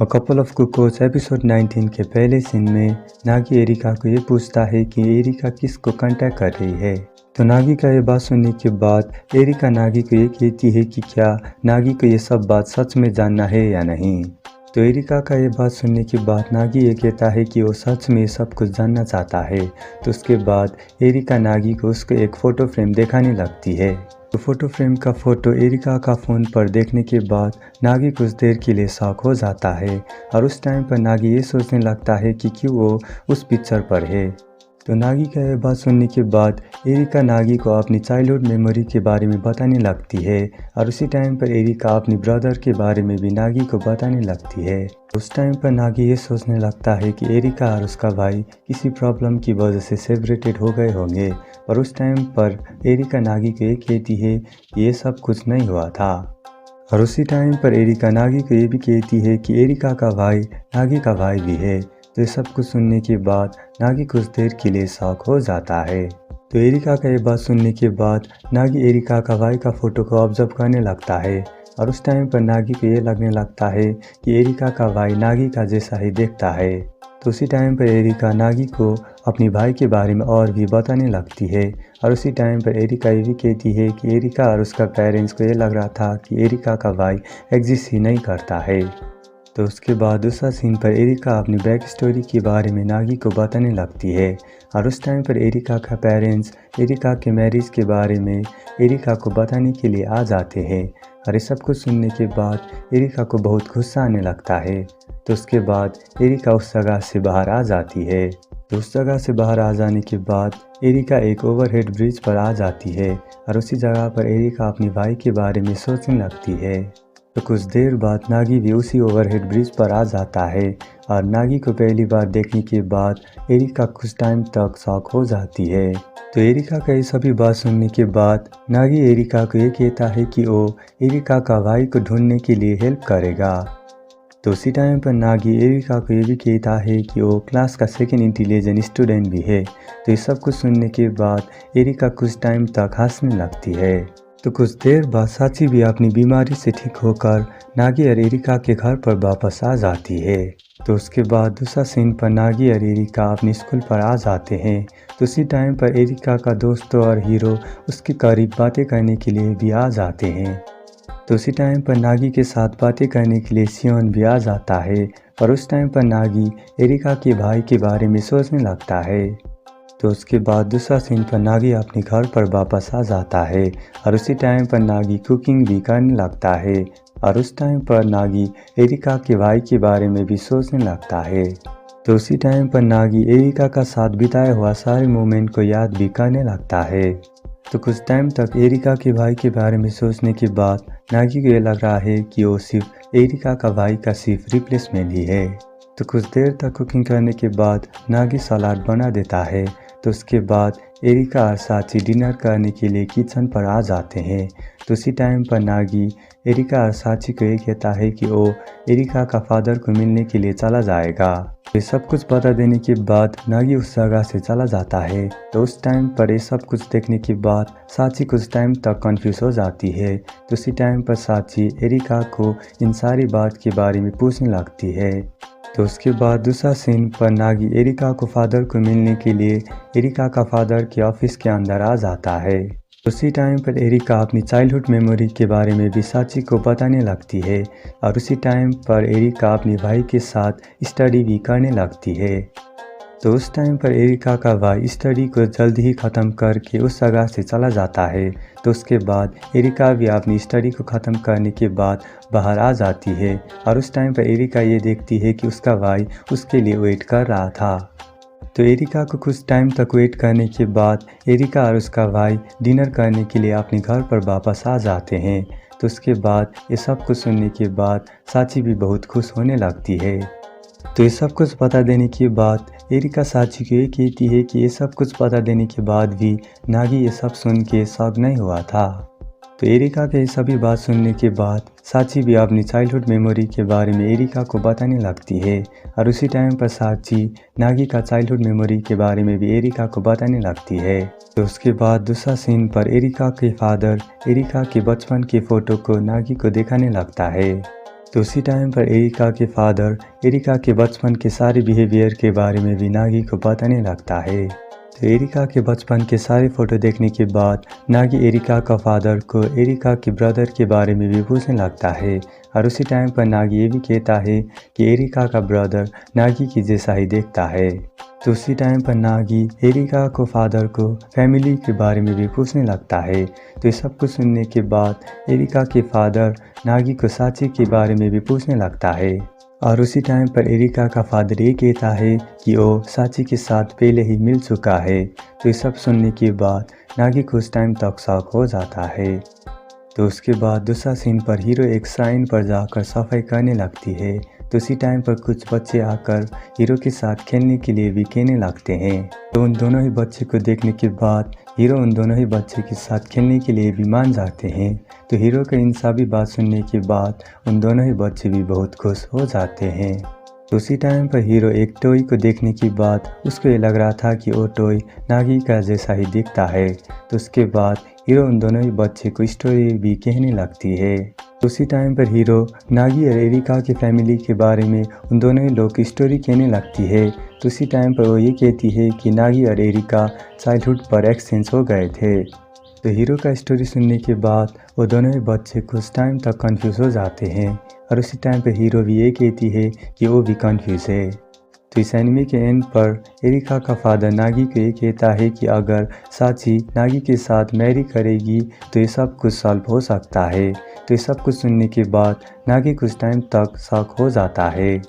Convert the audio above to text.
A couple of कुकोज episode 19 के पहले scene में नागी एरिका को ये पूछता है कि एरिका किसको कांटेक्ट कर रही है। तो नागी का ये बात सुनने के बाद एरिका नागी को ये कहती है कि क्या नागी को ये सब बात सच में जानना है या नहीं। तो एरिका का ये बात सुनने के बाद नागी ये कहता है कि वो सच में सब कुछ जानना चाहता है। तो उसके बाद एरिका नागी को उसको एक फ़ोटो फ्रेम दिखाने लगती है। तो फोटो फ्रेम का फ़ोटो एरिका का फ़ोन पर देखने के बाद नागी कुछ देर के लिए शॉक हो जाता है और उस टाइम पर नागी ये सोचने लगता है कि क्यों वो उस पिक्चर पर है। तो नागी का यह बात सुनने के बाद एरिका नागी को अपनी चाइल्डहुड मेमोरी के बारे में बताने लगती है और उसी टाइम पर एरिका अपनी ब्रदर के बारे में भी नागी को बताने लगती है। उस टाइम पर नागी ये सोचने लगता है कि एरिका और उसका भाई किसी प्रॉब्लम की वजह से सेपरेटेड हो गए होंगे और उस टाइम पर एरिका नागी को ये कहती है कि ये सब कुछ नहीं हुआ था। और उसी टाइम पर एरिका नागी को ये भी कहती है कि एरिका का भाई नागी का भाई भी है। तो ये सब कुछ सुनने के बाद नागी कुछ देर के लिए शॉक हो जाता है। तो एरिका का ये बात सुनने के बाद नागी एरिका का भाई का फ़ोटो को ऑब्जर्व करने लगता है और उस टाइम पर नागी को ये लगने लगता है कि एरिका का भाई नागी का जैसा ही दिखता है। तो उसी टाइम पर एरिका नागी को अपने भाई के बारे में और भी बताने लगती है और उसी टाइम पर एरिका ये भी कहती है कि एरिका और उसका पेरेंट्स को ये लग रहा था कि एरिका का भाई एग्जिस्ट ही नहीं करता है। तो उसके बाद दूसरा सीन पर एरिका अपनी बैक स्टोरी के बारे में नागी को बताने लगती है और उस टाइम पर एरिका का पेरेंट्स एरिका के मैरिज के बारे में एरिका को बताने के लिए आ जाते हैं और ये सब कुछ सुनने के बाद एरिका को बहुत गुस्सा आने लगता है। तो उसके बाद एरिका उस जगह से बाहर आ जाती है। तो उस जगह से बाहर आ जाने के बाद एरिका एक ओवरहेड ब्रिज पर आ जाती है और उसी जगह पर एरिका अपने भाई के बारे में सोचने लगती है। तो कुछ देर बाद नागी भी उसी ओवरहेड ब्रिज पर आ जाता है और नागी को पहली बार देखने के बाद एरिका कुछ टाइम तक शॉक हो जाती है। तो एरिका का ये सभी बात सुनने के बाद नागी एरिका को ये कहता है कि वो एरिका का भाई को ढूंढने के लिए हेल्प करेगा। तो उसी टाइम पर नागी एरिका को ये भी कहता है कि वो क्लास का सेकेंड इंटेलिजेंट स्टूडेंट भी है। तो ये सब कुछ सुनने के बाद एरिका कुछ टाइम तक हंसने लगती है। तो कुछ देर बाद साची भी अपनी बीमारी से ठीक होकर नागी और एरिका के घर पर वापस आ जाती है। तो उसके बाद दूसरा सीन पर नागी और एरिका अपने स्कूल पर आ जाते हैं। तो उसी टाइम पर एरिका का दोस्त और हीरो उसके करीब बातें करने के लिए भी आ जाते हैं। तो उसी टाइम पर नागी के साथ बातें करने के लिए सियोन भी आ जाता है और उस टाइम पर नागी एरिका के भाई के बारे में सोचने लगता है। तो उसके बाद दूसरा सीन पर नागी अपने घर पर वापस आ जाता है और उसी टाइम पर नागी कुकिंग भी करने लगता है और उस टाइम पर नागी एरिका के भाई के बारे में भी सोचने लगता है। तो उसी टाइम पर नागी एरिका का साथ बिताया हुआ सारे मोमेंट को याद भी करने लगता है। तो कुछ टाइम तक एरिका के भाई के बारे में सोचने के बाद नागी को ये लग रहा है कि वो सिर्फ एरिका का भाई का सिर्फ रिप्लेसमेंट ही है। तो कुछ देर तक कुकिंग करने के बाद नागी सलाद बना देता है। तो उसके बाद एरिका और साची डिनर करने के लिए किचन पर आ जाते हैं। तो उसी टाइम पर नागी एरिका और साची को ये कहता है कि वो एरिका का फादर को मिलने के लिए चला जाएगा। ये सब कुछ बता देने के बाद नागी उस जगह से चला जाता है। तो उस टाइम पर ये सब कुछ देखने के बाद साची कुछ टाइम तक कंफ्यूज हो जाती है। तो उसी टाइम पर साची एरिका को इन सारी बात के बारे में पूछने लगती है। तो उसके बाद दूसरा सीन पर नागी एरिका को फादर को मिलने के लिए एरिका का फादर के ऑफिस के अंदर आ जाता है। उसी टाइम पर एरिका अपनी चाइल्डहुड मेमोरी के बारे में भी साची को बताने लगती है और उसी टाइम पर एरिका अपने भाई के साथ स्टडी भी करने लगती है। तो उस टाइम पर एरिका का भाई स्टडी को जल्दी ही ख़त्म करके उस जगह से चला जाता है। तो उसके बाद एरिका भी अपनी स्टडी को ख़त्म करने के बाद बाहर आ जाती है और उस टाइम पर एरिका ये देखती है कि उसका भाई उसके लिए वेट कर रहा था। तो एरिका को कुछ टाइम तक वेट करने के बाद एरिका और उसका भाई डिनर करने के लिए अपने घर पर वापस आ जाते हैं। तो उसके बाद ये सब कुछ सुनने के बाद साची भी बहुत खुश होने लगती है। तो ये सब कुछ बता देने के बाद एरिका साची को ये कहती है कि ये सब कुछ बता देने के बाद भी नागी ये सब सुन के शॉक नहीं हुआ था। तो एरिका के सभी बात सुनने के बाद साची भी अपनी चाइल्डहुड मेमोरी के बारे में एरिका को बताने लगती है और उसी टाइम पर साची नागी का चाइल्डहुड मेमोरी के बारे में भी एरिका को बताने लगती है। तो उसके बाद दूसरा सीन पर एरिका के फादर एरिका के बचपन के फ़ोटो को नागी को दिखाने लगता है। तो उसी टाइम पर एरिका के फादर एरिका के बचपन के सारे बिहेवियर के बारे में भी नागी को बताने लगता है। तो एरिका के बचपन के सारे फ़ोटो देखने के बाद नागी एरिका का फादर को एरिका के ब्रदर के बारे में भी पूछने लगता है और उसी टाइम पर नागी ये भी कहता है कि एरिका का ब्रदर नागी की जैसा ही देखता है। तो उसी टाइम पर नागी एरिका को फादर को फैमिली के बारे में भी पूछने लगता है। तो ये सब कुछ सुनने के बाद एरिका के फादर नागी को साची के बारे में भी पूछने लगता है और उसी टाइम पर एरिका का फादर ये कहता है कि वो साची के साथ पहले ही मिल चुका है। तो ये सब सुनने के बाद नागी कुछ टाइम तक शॉक हो जाता है। तो उसके बाद दूसरा सीन पर हीरो एक श्राइन पर जाकर सफाई करने लगती है। तो उसी टाइम पर कुछ बच्चे आकर हीरो के साथ खेलने के लिए भी कहने लगते हैं। तो उन दोनों ही बच्चे को देखने के बाद हीरो उन दोनों ही बच्चे के साथ खेलने के लिए भी मान जाते हैं। तो हीरो का इन सभी बात सुनने के बाद उन दोनों ही बच्चे भी बहुत खुश हो जाते हैं। तो उसी टाइम पर हीरो एक टॉय को देखने के बाद उसको ये लग रहा था कि वो टॉय नागी का जैसा ही दिखता है। तो उसके बाद हीरो उन दोनों ही बच्चे को स्टोरी भी कहने लगती है। तो उसी टाइम पर हीरो नागी और एरिका की फैमिली के बारे में उन दोनों ही लोग की स्टोरी कहने लगती है। तो उसी टाइम पर वो ये कहती है कि नागी और एरिका चाइल्डहुड पर एक्सचेंज हो गए थे। तो हीरो का स्टोरी सुनने के बाद वो दोनों ही बच्चे कुछ टाइम तक कंफ्यूज हो जाते हैं और उसी टाइम पर हीरो भी ये कहती है कि वो भी कंफ्यूज है। तो इस एनिमे के एंड पर एरिका का फादर नागी को ये कहता है कि अगर साची नागी के साथ मैरी करेगी तो ये सब कुछ सॉल्व हो सकता है। तो ये सब कुछ सुनने के बाद नागी कुछ टाइम तक शॉक हो जाता है।